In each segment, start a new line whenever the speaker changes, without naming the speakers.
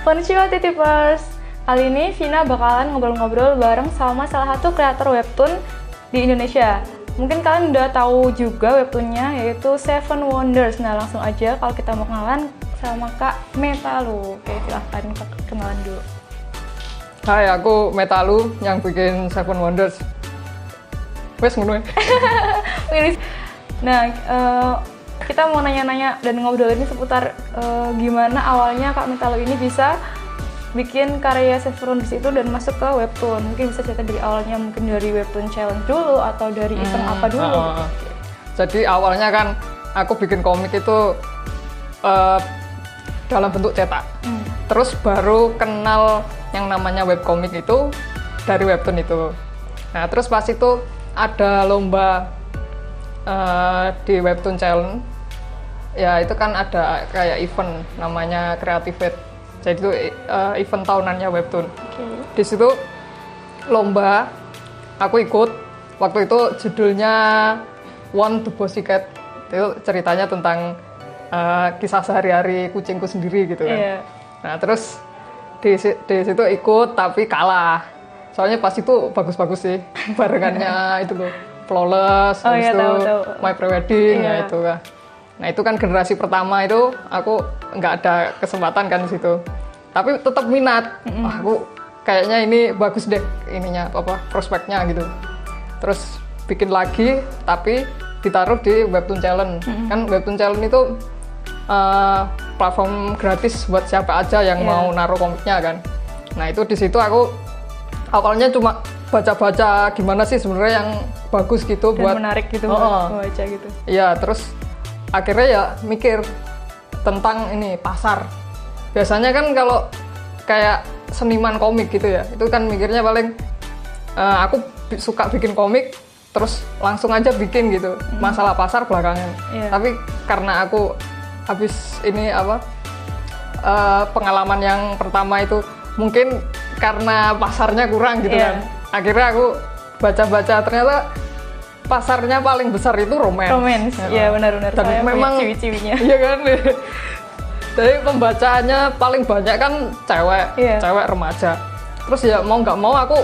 Konnichiwa Titipers. Kali ini Vina bakalan ngobrol-ngobrol bareng sama salah satu kreator webtoon di Indonesia. Mungkin kalian udah tahu juga webtoonnya, yaitu Seven Wonders. Nah, langsung aja kalau kita mau kenalan sama Kak Metalu. Oke, silahkan kenalan dulu.
Hai, aku Metalu yang bikin Seven Wonders. Wes ngono.
Nah, kita mau nanya-nanya dan ngobrol ini seputar gimana awalnya Kak Metalu ini bisa bikin karya Seven Wonders itu dan masuk ke webtoon. Mungkin bisa cerita dari awalnya, mungkin dari webtoon challenge dulu atau dari event apa dulu.
Jadi awalnya kan aku bikin komik itu dalam bentuk cetak. Terus baru kenal yang namanya webkomik itu dari webtoon itu. Nah, terus pas itu ada lomba di webtoon challenge. Ya, itu kan ada kayak event namanya Creativate. Jadi itu event tahunannya webtoon. Di situ lomba, aku ikut. Waktu itu judulnya One the Pussycat. Itu ceritanya tentang kisah sehari-hari kucingku sendiri gitu kan.
Yeah.
Nah, terus di situ ikut tapi kalah. Soalnya pas itu bagus-bagus sih barengannya itu loh. Flawless, habis itu tahu. My Pre-Wedding, ya itu kan. Nah, itu kan generasi pertama itu aku nggak ada kesempatan kan di situ. Tapi tetap minat. Wah, aku kayaknya ini bagus deh ininya prospeknya gitu. Terus bikin lagi tapi ditaruh di Webtoon Challenge. Kan Webtoon Challenge itu platform gratis buat siapa aja yang mau naruh komiknya kan. Nah, itu di situ aku awalnya cuma baca-baca gimana sih sebenarnya yang bagus gitu
dan
buat
menarik gitu buat baca gitu.
Iya, terus akhirnya ya mikir tentang ini pasar. Biasanya kan kalau kayak seniman komik gitu ya, itu kan mikirnya paling aku suka bikin komik terus langsung aja bikin gitu. Masalah pasar belakangan. Tapi karena aku habis ini pengalaman yang pertama itu mungkin karena pasarnya kurang gitu kan. Akhirnya aku baca-baca ternyata pasarnya paling besar itu romance.
Iya benar-benar.
Dan memang
ciwi-ciwinya.
Iya kan. Jadi pembacaannya paling banyak kan cewek remaja. Terus ya mau nggak mau aku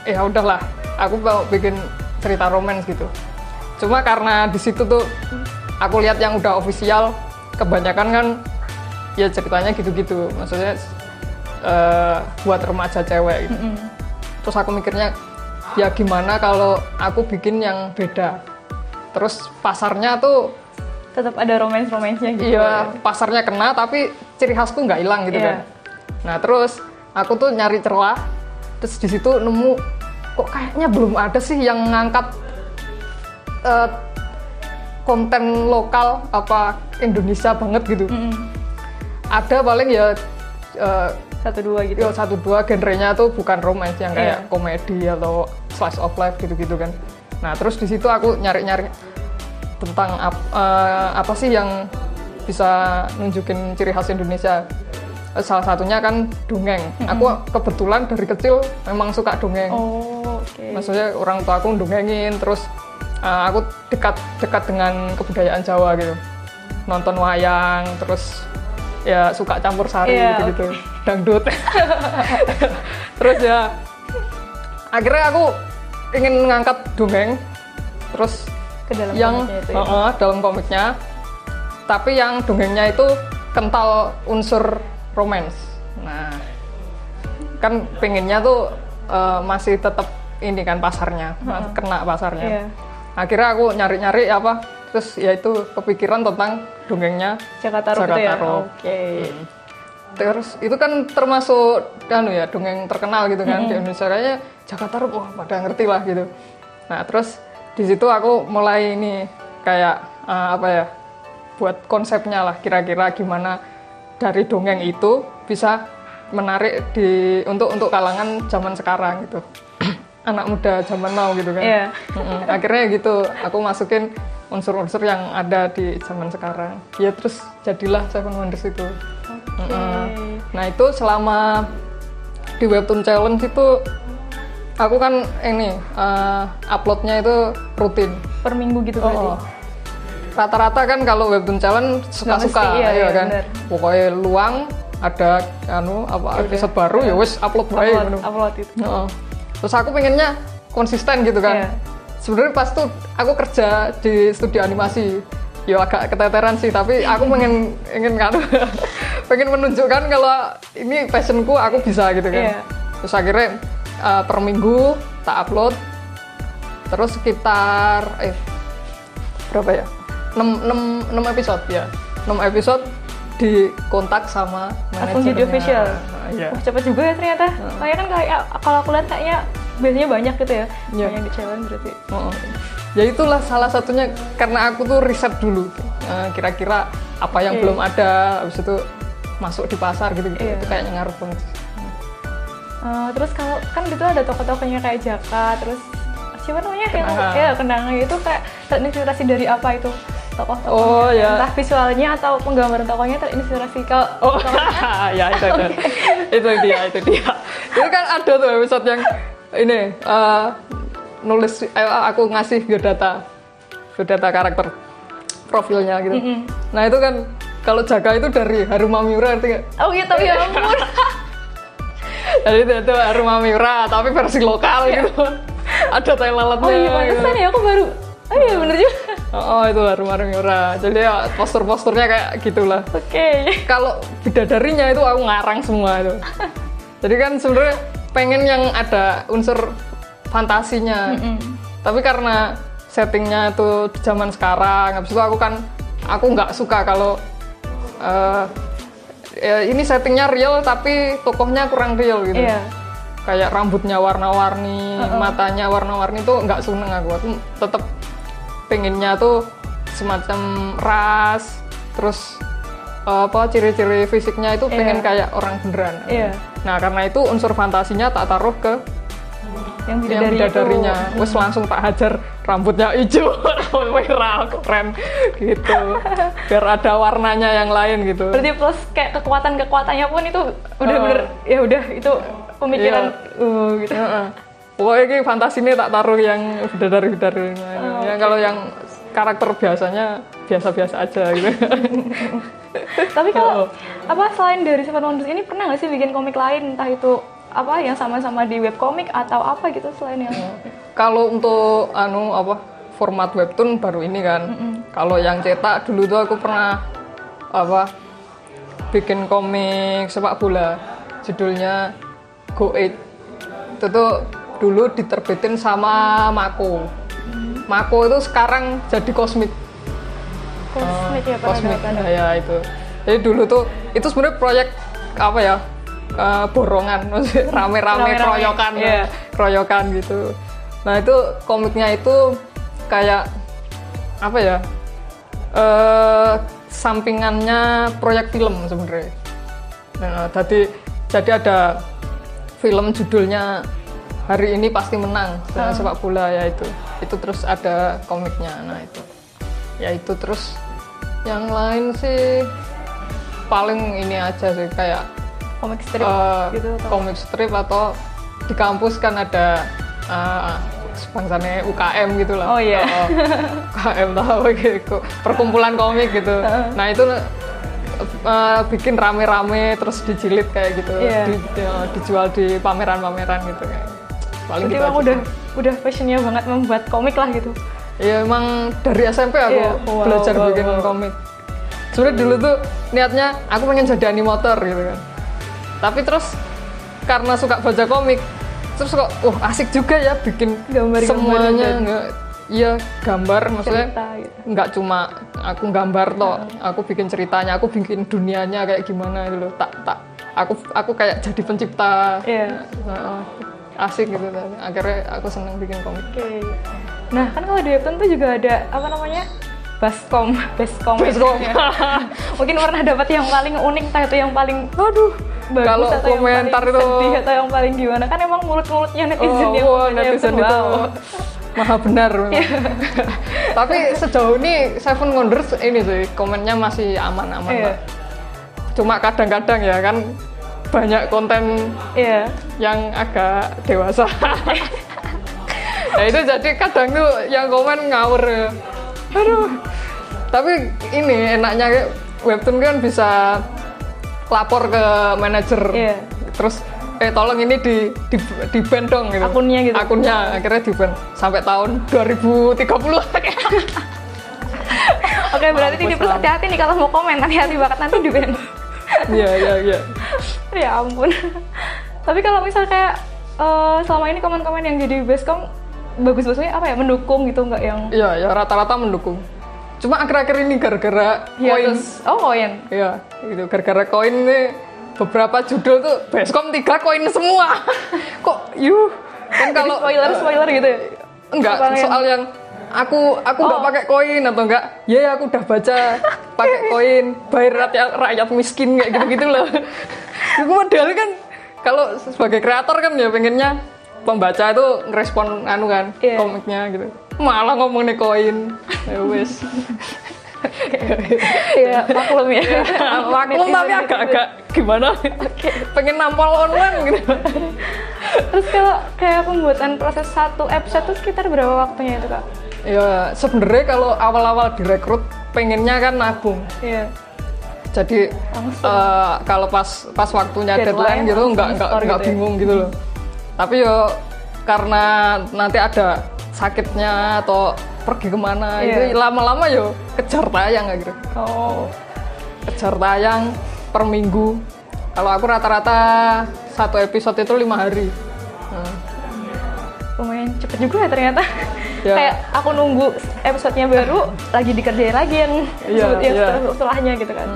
ya udahlah, aku mau bikin cerita romance gitu. Cuma karena di situ tuh aku lihat yang udah official kebanyakan kan ya ceritanya gitu-gitu. Maksudnya buat remaja cewek gitu. Terus aku mikirnya ya gimana kalau aku bikin yang beda. Terus pasarnya tuh
tetap ada romance-romansnya gitu.
Iya, pasarnya kena tapi ciri khasku nggak hilang gitu kan. Nah, terus aku tuh nyari celah. Terus di situ nemu kok kayaknya belum ada sih yang ngangkat konten lokal apa Indonesia banget gitu. Ada paling ya
satu dua gitu.
Ya, satu dua genrenya tuh bukan romance yang kayak komedi atau slice of life gitu-gitu kan. Nah, terus di situ aku nyari-nyari tentang apa sih yang bisa nunjukin ciri khas Indonesia. Salah satunya kan dongeng. Aku kebetulan dari kecil memang suka dongeng. Maksudnya orang tua aku dongengin, terus aku dekat dengan kebudayaan Jawa gitu. Nonton wayang, terus ya suka campur sari gitu-gitu. Dangdut. Terus ya akhirnya aku ingin ngangkat dongeng terus
ke dalam
yang
komiknya itu
dalam komiknya, tapi yang dongengnya itu kental unsur romance. Nah, kan pengennya tuh masih tetap ini kan pasarnya, kena pasarnya. Akhirnya aku nyari-nyari terus ya itu kepikiran tentang dongengnya
Jakarta Rock itu ya.
Terus itu kan termasuk dongeng terkenal gitu kan di Indonesia, kayaknya Jakarta Rock, wah pada ngerti lah gitu. Nah, terus di situ aku mulai ini kayak buat konsepnya lah, kira-kira gimana dari dongeng itu bisa menarik untuk kalangan zaman sekarang gitu. Anak muda zaman now gitu kan. Akhirnya gitu aku masukin unsur-unsur yang ada di zaman sekarang. Ya terus jadilah Seven Wonders itu. Nah, itu selama di Webtoon Challenge itu aku kan uploadnya itu rutin
per minggu gitu berarti.
Rata-rata kan kalau Webtoon Challenge suka-suka,
iya
kan.
Bener.
Pokoknya luang ada episode baru ya wes upload bae ngono.
Upload itu.
Heeh. Terus aku pengennya konsisten gitu kan.
Iya.
Sebenarnya pas tuh aku kerja di studio animasi, ya agak keteteran sih, tapi aku pengen kan pengen menunjukkan kalau ini passionku, aku bisa gitu kan.
Iya.
Terus akhirnya per minggu tak upload, terus sekitar berapa ya? 6 episode ya. 6 episode dikontak sama
Akun
manajernya.
jadi official.
Nah, iya.
Cepet juga ya ternyata. Kayak kan kayak kalau aku lihat kayaknya biasanya banyak gitu ya.
Iya.
Banyak di challenge berarti.
Oh. Ya itulah salah satunya karena aku tuh riset dulu. Kira-kira apa yang belum ada, habis itu masuk di pasar gitu-gitu.
Iya.
Itu kayaknya ngaruh banget.
Terus kalau kan gitu ada toko-tokonya kayak Jaka, terus siapa namanya
Kenanga.
Kenanga itu kayak terinspirasi dari apa itu tokoh-tokoh?
Oh, ya.
Entah visualnya atau penggambaran tokohnya terinspirasi ke
Oh, ya itu dia. Itu kan ada tuh episode yang ini nulis, aku ngasih biodata karakter profilnya gitu. Nah itu kan kalau Jaka itu dari Haruma Miura, ngerti nggak?
Oh iya, tapi ya ampun.
Jadi itu Haruma Miura tapi versi lokal gitu. Ada tai lalatnya.
Oh iya, pantesan ya aku baru. Oh iya, bener juga.
Oh itu Haruma Miura. Jadi ya postur-posturnya kayak gitulah.
Oke.
Kalau bidadarinya itu aku ngarang semua itu. Jadi kan sebenarnya pengen yang ada unsur fantasinya. Tapi karena settingnya itu di zaman sekarang, habis itu aku nggak suka kalau ini settingnya real tapi tokohnya kurang real gitu.
Iya.
Kayak rambutnya warna-warni, matanya warna-warni itu nggak seneng aku tetap pengennya tuh semacam ras, terus ciri-ciri fisiknya itu pengen kayak orang beneran.
Iya.
Nah karena itu unsur fantasinya tak taruh ke yang bidadarinya. Wes langsung tak hajar rambutnya hijau, merah, keren gitu. Biar ada warnanya yang lain gitu.
Berarti plus kayak kekuatannya pun itu udah bener, ya udah itu pemikiran gitu.
Pokoknya ini fantasinya tak taruh yang bidadari-bidadarinya. Ya kalau yang karakter biasanya biasa-biasa aja gitu.
Tapi kalau selain dari Seven Wonders ini pernah nggak sih bikin komik lain, entah itu yang sama-sama di webkomik atau apa gitu selain yang
kalau untuk format webtoon baru ini kan. Kalau yang cetak dulu tuh aku pernah bikin komik sepak bola judulnya Go 8. Itu tuh dulu diterbitin sama Mako. Mako itu sekarang jadi Cosmic
ya,
Cosmic ya itu. Jadi dulu tuh itu sebenarnya proyek borongan, maksudnya rame-rame keroyokan gitu. Nah itu komiknya itu kayak sampingannya proyek film sebenarnya. Nah, jadi ada film judulnya Hari Ini Pasti Menang dengan sepak bola ya itu terus ada komiknya. Nah itu terus yang lain sih paling ini aja sih kayak
komik strip gitu atau
komik strip atau di kampus kan ada sebangsanya UKM gitu lah.
Oh iya.
UKM tahu gitu, perkumpulan komik gitu. Nah itu bikin rame-rame terus dijilid kayak gitu, dijual di pameran-pameran gitu kayak. Paling
jadi
gitu
emang udah passionnya banget membuat komik lah gitu.
Iya emang dari SMP aku belajar bikin komik. Sebenarnya dulu tuh niatnya aku pengen jadi animator gitu kan. Tapi terus karena suka baca komik, terus kok asik juga ya bikin semuanya gambar maksudnya
gitu.
Nggak cuma aku gambar toh, aku bikin ceritanya, aku bikin dunianya kayak gimana gitu loh. Aku kayak jadi pencipta. Asik gitu. Akhirnya aku seneng bikin komik.
Okay. Nah, kan kalau di webtoon tuh juga ada baskom. Mungkin pernah dapat yang paling unik, entah itu yang paling bagus
kalau
atau
komentar
yang paling sedih atau yang paling gimana. Kan emang mulut-mulutnya netizen
netizen itu maha benar memang. Tapi sejauh ini Seven Wonders ini sih komennya masih aman-aman lah. Cuma kadang-kadang ya kan banyak konten yang agak dewasa. Nah itu jadi kadang tuh yang komen ngawur ya. Aduh. Tapi ini enaknya webtoon kan bisa lapor ke manajer.
Iya.
Terus tolong ini di ban dong gitu.
Akunnya gitu.
Akunnya akhirnya di ban sampai tahun 2030.
Oke, berarti Titipers hati-hati nih kalau mau komen, hati-hati banget nanti di ban.
Iya.
Ya ampun. Tapi kalau misal kayak selama ini komen-komen yang jadi Beskom bagus-bagusnya apa ya, mendukung gitu nggak yang?
Iya, rata-rata mendukung. Cuma akhir-akhir ini gara-gara koin.
Koin.
Iya, gitu. Gara-gara koin ini beberapa judul tuh Beskom 3 koin semua. Kok kan kalau
spoiler gitu ya?
Enggak, soal yang aku udah pakai koin atau enggak? Ya aku udah baca pakai koin, bayar rakyat miskin kayak gitu-gitu loh. Itu padahal kan kalau sebagai kreator kan ya pengennya pembaca itu ngerespon komiknya gitu. Malah ngomongin koin. Ya wes.
Iya, maklum ya.
Maklum tapi agak-agak gimana? Pengen nampol online gitu.
Terus kalau kayak pembuatan proses satu episode itu sekitar berapa waktunya itu, Kak?
Ya sebenarnya kalau awal-awal direkrut pengennya kan nabung.
Iya.
Jadi kalau pas waktunya deadline gitu nggak bingung gitu loh. Tapi yo karena nanti ada sakitnya atau pergi kemana itu lama-lama yo kejar tayang gitu.
Oh.
Kejar tayang per minggu. Kalau aku rata-rata satu episode itu 5 hari.
Lumayan cepet juga ya ternyata.
Ya.
Kayak aku nunggu episodenya baru lagi dikerjain lagi yang setelahnya gitu kan.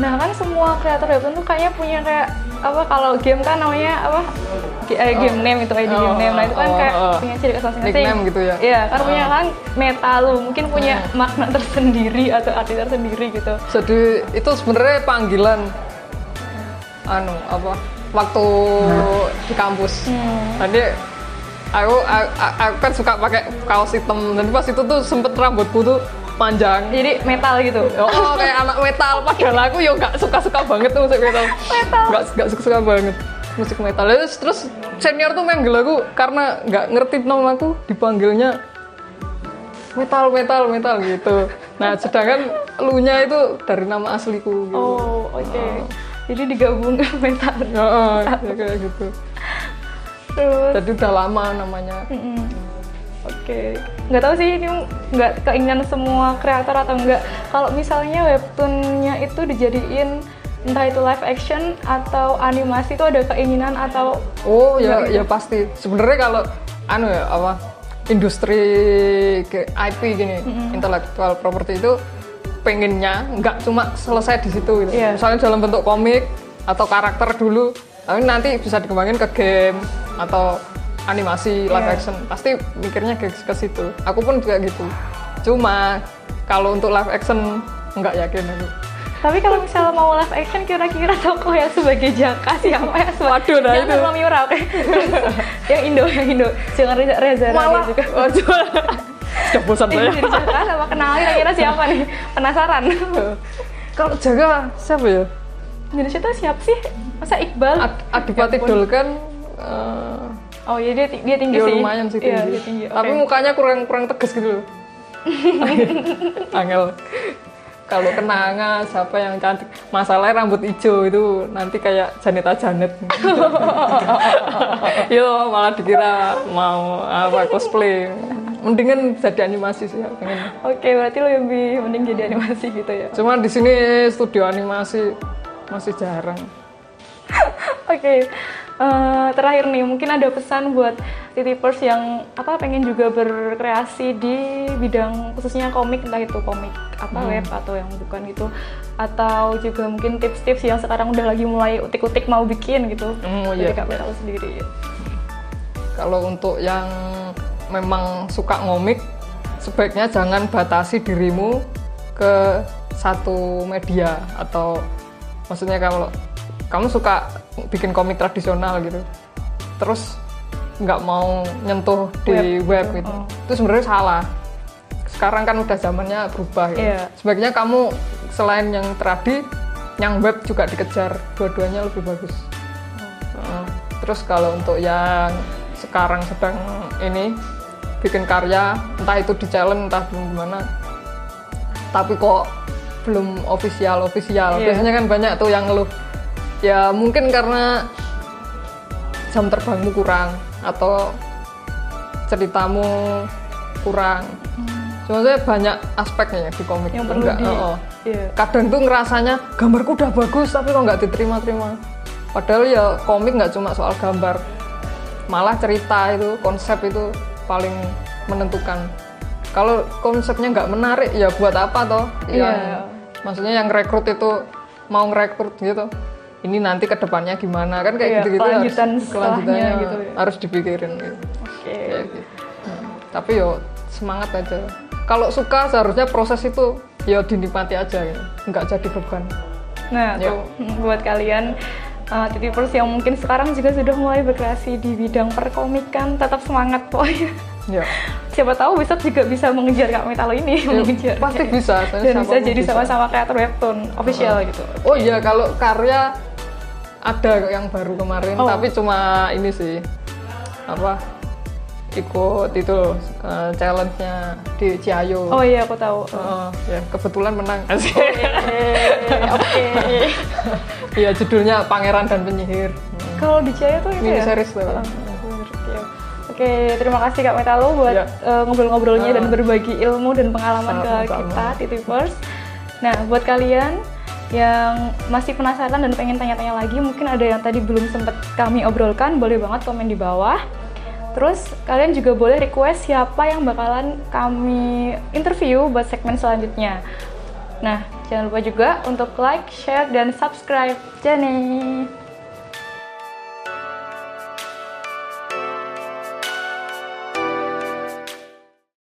Nah kan semua kreator webtoon tuh kayaknya punya kayak apa, kalau game kan namanya apa, game name itu ID game name. Nah itu kan kayak punya ciri khas masing-masing.
Nickname gitu ya.
Iya, kan punya kan meta lu mungkin punya makna tersendiri atau arti tersendiri gitu.
Jadi itu sebenarnya panggilan waktu di kampus. Tadi aku kan suka pakai kaos hitam, dan pas itu tuh sempet rambutku tuh panjang.
Jadi metal gitu.
Oh, kayak anak metal. Padahal aku yo nggak suka banget tuh musik metal. Nggak suka banget musik metal. Terus senior tuh manggil aku karena nggak ngerti nama aku, dipanggilnya metal gitu. Nah, sedangkan lu-nya itu dari nama asliku gitu.
Oh, oke. Jadi digabung ke metal.
Ya kayak gitu.
Terus
Jadi udah lama namanya.
Oke. Nggak tahu sih ini nggak keinginan semua kreator atau enggak. Kalau misalnya webtoonnya itu dijadiin entah itu live action atau animasi, itu ada keinginan atau?
Oh ya, ya pasti. Sebenarnya kalau industri IP gini, intellectual property itu pengennya nggak cuma selesai di situ gitu.
Yeah.
Misalnya dalam bentuk komik atau karakter dulu, tapi nanti bisa dikembangin ke game atau animasi live action. Pasti mikirnya ke situ. Aku pun juga gitu. Cuma kalau untuk live action nggak yakin aku.
Tapi kalau misalnya mau live action, kira-kira tokoh yang sebagai Jaka siapa ya?
Waduh, nah itu.
Jangan Miura, oke. yang Indo. Jangan Reza
malah
juga.
Sudah bosan saya.
Jadi Jaka sama kenalin kira-kira siapa nih? Penasaran.
Kalau Jaka siapa ya?
Indonesia tuh siapa sih? Masa Iqbal?
Adipati Dolken.
Oh iya, dia tinggi sih.
Lumayan sih tinggi.
Iya, dia tinggi.
Tapi mukanya kurang tegas gitu loh. Angel. Kalau kenanga siapa yang cantik? Masalahnya rambut hijau itu nanti kayak Janet. Yo malah dikira mau cosplay. Mendingan jadi animasi sih ya, pengen.
Oke, berarti lo lebih mending jadi animasi gitu ya.
Cuma di sini studio animasi masih jarang.
Oke. Terakhir nih, mungkin ada pesan buat Titipers yang pengen juga berkreasi di bidang khususnya komik, entah itu komik web atau yang bukan gitu, atau juga mungkin tips-tips yang sekarang udah lagi mulai utik-utik mau bikin gitu. Jadi Kak tahu sendiri.
Kalau untuk yang memang suka ngomik, sebaiknya jangan batasi dirimu ke satu media, atau maksudnya kalau kamu suka bikin komik tradisional gitu, terus nggak mau nyentuh di web gitu, itu sebenarnya salah. Sekarang kan udah zamannya berubah gitu. Sebaiknya kamu selain yang tradi, yang web juga dikejar, dua-duanya lebih bagus. Terus kalau untuk yang sekarang sedang ini bikin karya, entah itu di challenge entah gimana, tapi kok belum official.
Iya.
Biasanya kan banyak tuh yang ngeluh. Ya mungkin karena jam terbangmu kurang atau ceritamu kurang. Sebenarnya banyak aspeknya di komik.
Yang perlu iya.
Kadang tuh ngerasanya gambarku udah bagus tapi kok nggak diterima-terima. Padahal ya komik nggak cuma soal gambar, malah cerita itu, konsep itu paling menentukan. Kalau konsepnya nggak menarik ya buat apa toh?
Iya.
Maksudnya yang rekrut itu mau ngerekrut gitu. Ini nanti kedepannya gimana kan kayak
Iya,
gitu-gitu
kelanjutan setelahnya
kelanjutannya
gitu ya.
harus dipikirin gitu.
Oke.
Kayak gitu. Tapi yo semangat aja. Kalau suka seharusnya proses itu ya dinikmati aja gitu. Nggak jadi beban.
Nah,
Ya.
tuh buat kalian Titipers yang mungkin sekarang juga sudah mulai berkreasi di bidang perkomikan, tetap semangat pokoknya.
Ya.
Siapa tahu besok juga bisa mengejar Kak Metalo ini, mengejar.
Pasti bisa.
Dan bisa jadi sama-sama kreator webtoon official gitu.
Oh iya, kalau karya ada yang baru kemarin, tapi cuma ini sih apa ikut itu challenge-nya di Ciayo.
Oh iya, aku tahu.
Ya kebetulan menang. Asik.
Oke.
Iya, judulnya Pangeran dan Penyihir.
Kalau di Ciayo tuh itu
Mini
ya?
series tuh.
Oke, terima kasih Kak Metalo buat
Ya.
ngobrol-ngobrolnya dan berbagi ilmu dan pengalaman ke
Sama-sama.
kita, Titipers. Nah, buat kalian yang masih penasaran dan pengen tanya-tanya lagi, mungkin ada yang tadi belum sempat kami obrolkan, boleh banget komen di bawah. Terus kalian juga boleh request siapa yang bakalan kami interview buat segmen selanjutnya. Nah, jangan lupa juga untuk like, share, dan subscribe channel.